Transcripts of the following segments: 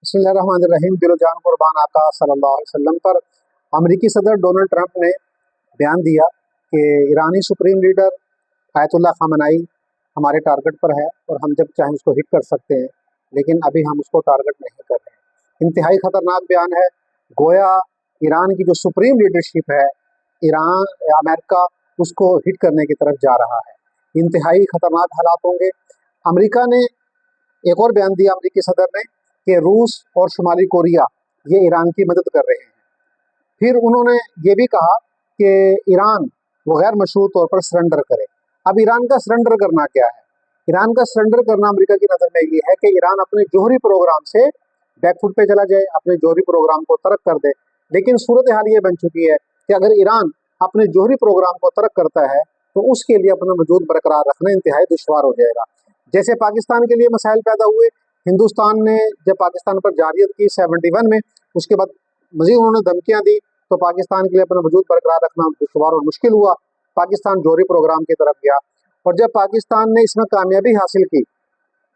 बिस्मिल्लाहिर्रहमानिर्रहीम। दिलो जान कुर्बान आका सल्लल्लाहु अलैहि वसल्लम पर अमेरिकी सदर डोनाल्ड ट्रंप ने बयान दिया कि ईरानी सुप्रीम लीडर आयतुल्लाह ख़ामेनी हमारे टारगेट पर है और हम जब चाहें उसको हिट कर सकते हैं, लेकिन अभी हम उसको टारगेट नहीं कर रहे हैं। इंतहाई ख़तरनाक बयान है। गोया ईरान की जो सुप्रीम लीडरशिप है, ईरान अमेरिका उसको हिट करने की तरफ जा रहा है। इंतहाई ख़तरनाक हालात होंगे। अमेरिका ने एक और बयान दिया, अमेरिकी सदर ने, कि रूस और शुमाली कोरिया ये ईरान की मदद कर रहे हैं। फिर उन्होंने ये भी कहा कि ईरान वो गैर मशरूत तौर पर सरेंडर करे। अब ईरान का सरेंडर करना क्या है? ईरान का सरेंडर करना अमेरिका की नज़र में ये है कि ईरान अपने जौहरी प्रोग्राम से बैकफुट पे चला जाए, अपने जौहरी प्रोग्राम को तर्क कर दे। लेकिन सूरत हाल ये बन चुकी है कि अगर ईरान अपने जौहरी प्रोग्राम को तर्क करता है तो उसके लिए अपना वजूद बरकरार रखना इंतहाई दुश्वार हो जाएगा। जैसे पाकिस्तान के लिए मसाइल पैदा हुए, हिंदुस्तान ने जब पाकिस्तान पर जारियत की 71 में, उसके बाद मजीद उन्होंने धमकियां दी, तो पाकिस्तान के लिए अपना वजूद बरकरार रखना दुश्वार और मुश्किल हुआ। पाकिस्तान जौहरी प्रोग्राम की तरफ गया और जब पाकिस्तान ने इसमें कामयाबी हासिल की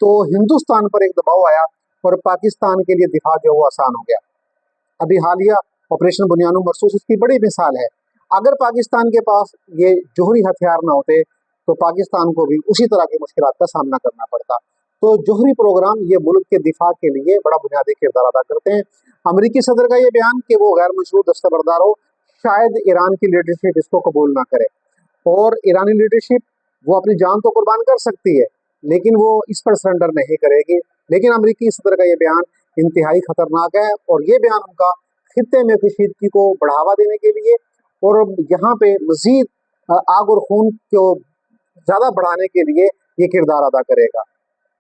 तो हिंदुस्तान पर एक दबाव आया और पाकिस्तान के लिए दिफा जो वो आसान हो गया। अभी हालिया ऑपरेशन बुनियानुम मरसूस इसकी बड़ी मिसाल है। अगर पाकिस्तान के पास ये जौहरी हथियार ना होते तो पाकिस्तान को भी उसी तरह की मुश्किलात का सामना करना पड़ता। तो जौहरी प्रोग्राम ये मुल्क के दिफा के लिए बड़ा बुनियादी किरदार अदा करते हैं। अमरीकी सदर का ये बयान कि वो गैर मशरूत दस्तबरदार हो, शायद ईरान की लीडरशिप इसको कबूल ना करे, और ईरानी लीडरशिप वो अपनी जान तो कुर्बान कर सकती है लेकिन वो इस पर सरेंडर नहीं करेगी। लेकिन अमरीकी सदर का ये बयान इंतहाई खतरनाक है और ये बयान उनका खित्ते में कशीदगी को बढ़ावा देने के लिए और यहाँ पे मजीद आग और खून को ज़्यादा बढ़ाने के लिए ये किरदार अदा करेगा।